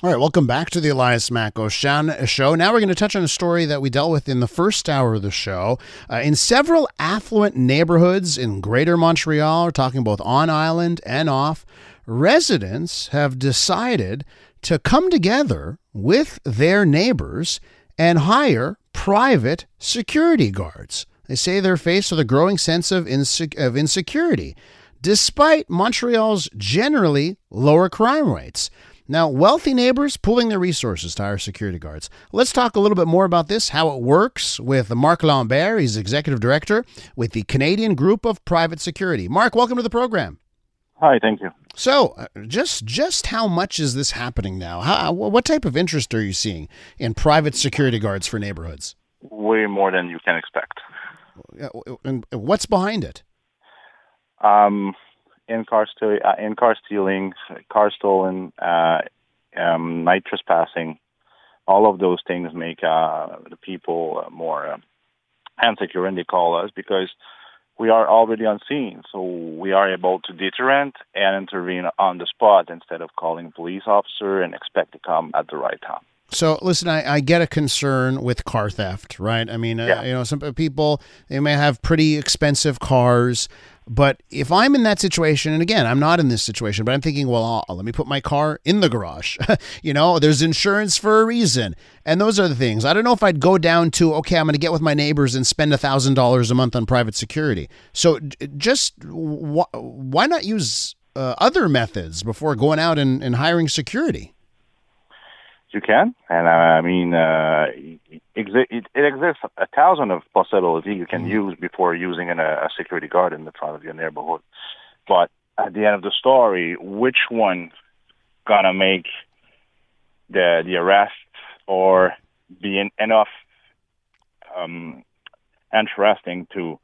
All right, welcome back to the Elias Mac O'Shan Show. Now we're going to touch on a story that we dealt with in the first hour of the show. In several affluent neighborhoods in Greater Montreal, we're talking both on island and off, residents have decided to come together with their neighbors and hire private security guards. They say they're faced with a growing sense of insecurity, despite Montreal's generally lower crime rates. Now, wealthy neighbors pooling their resources to hire security guards. Let's talk a little bit more about this, how it works, with Marc Lambert. He's executive director with the Canadian Group of Private Security. Marc, welcome to the program. Hi, thank you. So, just how much is this happening now? What type of interest are you seeing in private security guards for neighborhoods? Way more than you can expect. And what's behind it? In car stealing, car stolen, night trespassing, all of those things make the people more insecure, and they call us because we are already on scene. So we are able to deterrent and intervene on the spot instead of calling a police officer and expect to come at the right time. So, listen, I get a concern with car theft, right? I mean, some people, they may have pretty expensive cars, but if I'm in that situation, and again, I'm not in this situation, but I'm thinking, well, let me put my car in the garage. There's insurance for a reason. And those are the things. I don't know if I'd go down to, okay, I'm going to get with my neighbors and spend $1,000 a month on private security. So why not use other methods before going out and hiring security? You can, and it exists 1,000 of possibilities you can use before using a security guard in the front of your neighborhood. But at the end of the story, which one gonna make the arrest or be enough interesting to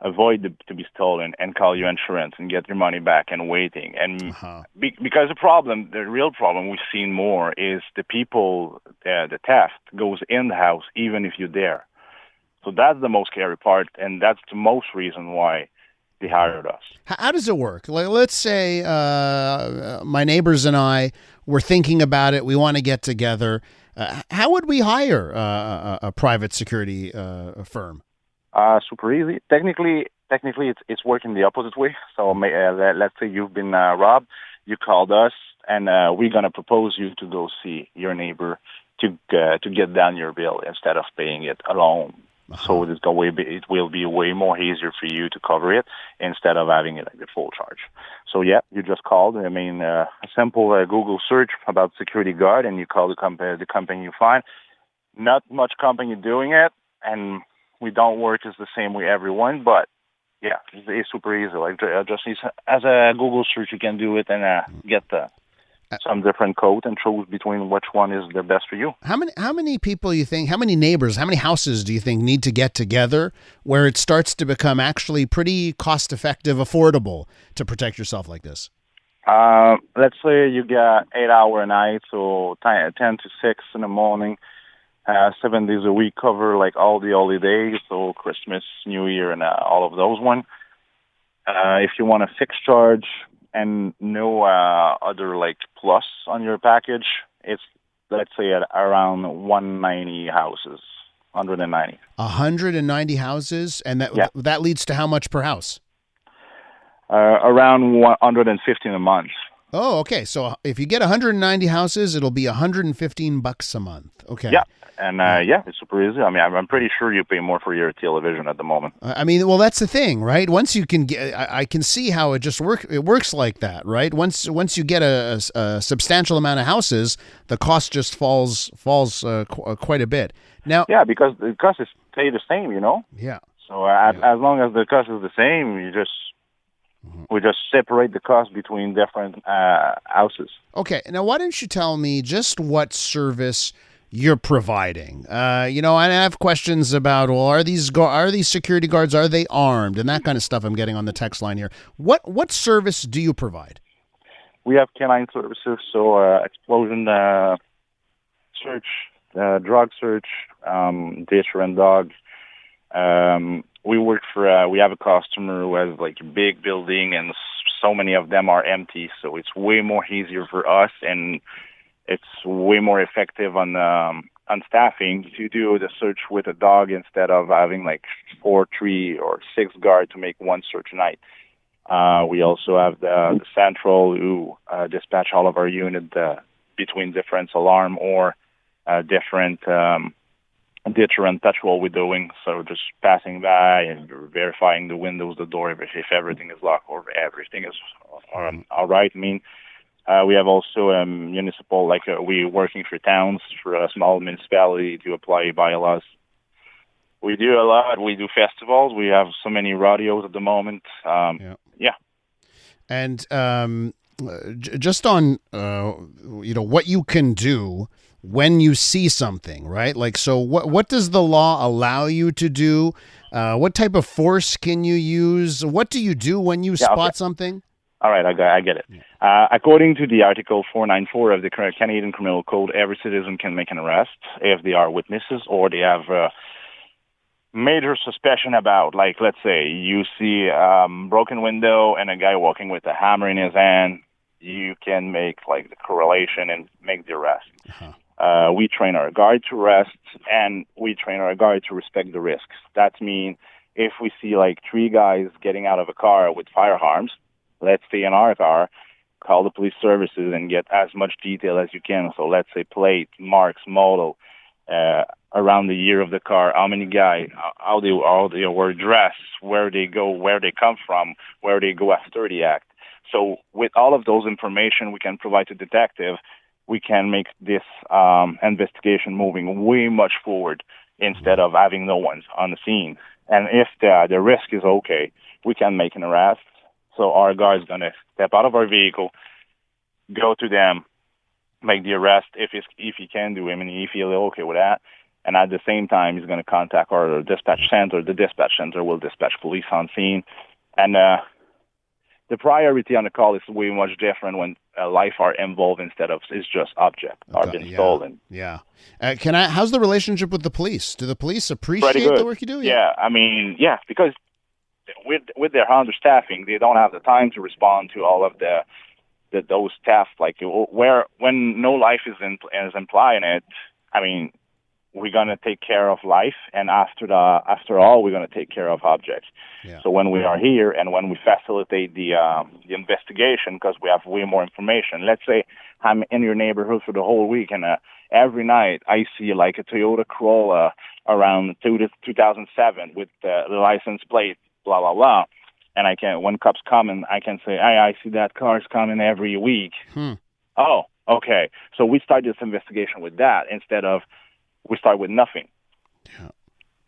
avoid to be stolen and call your insurance and get your money back and waiting. And because the real problem we've seen more is the people, the theft goes in the house even if you're there. So that's the most scary part, and that's the most reason why they hired us. How does it work? Let's say my neighbors and I were thinking about it. We want to get together. How would we hire a private security firm? Super easy. Technically, it's working the opposite way. So let's say you've been robbed, you called us, and we're gonna propose you to go see your neighbor to get down your bill instead of paying it alone. So it will be way more easier for you to cover it instead of having it like the full charge. So yeah, you just called. A simple Google search about security guard, and you call the company you find. Not much company doing it, and we don't work as the same way everyone, but yeah, it's super easy. Like just as a Google search, you can do it and get some different code and choose between which one is the best for you. How many people you think? How many neighbors? How many houses do you think need to get together where it starts to become actually pretty cost-effective, affordable to protect yourself like this? Let's say you got 8-hour night, so 10 to 6 in the morning. 7 days a week, cover like all the holidays, so Christmas, New Year, and all of those one. If you want a fixed charge and no other like plus on your package, it's let's say at around 190 houses, 190. 190 houses, and that leads to how much per house? Around 115 a month. Oh, okay. So if you get 190 houses, it'll be $115 a month. Okay. Yeah. And it's super easy. I mean, I'm pretty sure you pay more for your television at the moment. Well, that's the thing, right? Once you can get, I can see how it works like that, right? Once you get a substantial amount of houses, the cost just falls quite a bit. Now, yeah, because the cost is stay the same, Yeah. So as long as the cost is the same, we just separate the cost between different houses. Okay. Now, why don't you tell me just what service you're providing? And I have questions about, well, are these security guards, are they armed, and that kind of stuff I'm getting on the text line here. What service do you provide? We have canine services, so explosion search, drug search, deterrent dog. We have a customer who has like a big building and so many of them are empty, so it's way more easier for us and it's way more effective on staffing to do the search with a dog instead of having like 4, 3, or 6 guard to make one search a night. We also have the central who dispatch all of our unit between different alarm or different deterrent patrol we're doing. So just passing by and verifying the windows, the door, if everything is locked or everything is all right. I mean, we have also municipal, like we're working for towns, for a small municipality to apply bylaws. We do a lot. We do festivals. We have so many rodeos at the moment. Yeah. And just on, what you can do when you see something, right? Like, so what does the law allow you to do? What type of force can you use? What do you do when you spot something? All right, I get it. According to the Article 494 of the Canadian Criminal Code, every citizen can make an arrest if they are witnesses or they have major suspicion about, like, let's say you see broken window and a guy walking with a hammer in his hand. You can make like the correlation and make the arrest. We train our guard to arrest, and we train our guard to respect the risks. That means if we see like 3 guys getting out of a car with firearms, let's say in our car, call the police services and get as much detail as you can. So let's say plate, marks, model, around the year of the car, how many guys, how they were dressed, where they go, where they come from, where they go after the act. So with all of those information we can provide to detective, we can make this investigation moving way much forward instead of having no one on the scene. And if the risk is okay, we can make an arrest. So our guard's going to step out of our vehicle, go to them, make the arrest if he can do it, and if he's okay with that. And at the same time, he's going to contact our dispatch center. The dispatch center will dispatch police on scene. And the priority on the call is way much different when life are involved instead of it's just object are being stolen. Yeah. How's the relationship with the police? Do the police appreciate the work you do? Yeah. I mean, because with their understaffing, they don't have the time to respond to all of those tasks. Like when no life is implied in it, I mean, we're gonna take care of life, and after all, we're gonna take care of objects. Yeah. So when we are here and when we facilitate the investigation, because we have way more information. Let's say I'm in your neighborhood for the whole week, and every night I see like a Toyota Corolla around 2007 with the license plate, blah blah blah, and when cops come and I can say, I see that car's coming every week. Oh, okay. So we start this investigation with that instead of we start with nothing. Yeah.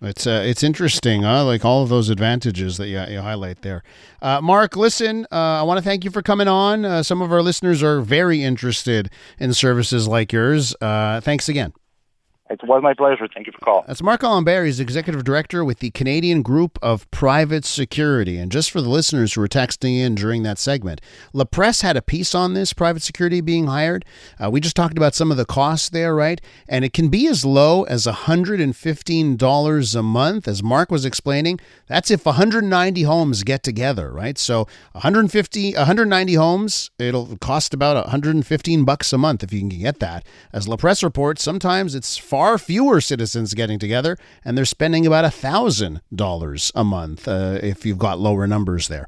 It's interesting, like all of those advantages that you highlight there. Marc, listen, I want to thank you for coming on. Some of our listeners are very interested in services like yours. Thanks again. It was my pleasure. Thank you for calling. That's Marc Lambert. He's Executive Director with the Canadian Group of Private Security. And just for the listeners who were texting in during that segment, La Presse had a piece on this, private security being hired. We just talked about some of the costs there, right? And it can be as low as $115 a month. As Marc was explaining, that's if 190 homes get together, right? So 190 homes, it'll cost about $115 a month if you can get that. As La Presse reports, sometimes it's far fewer citizens getting together, and they're spending about $1,000 a month if you've got lower numbers there.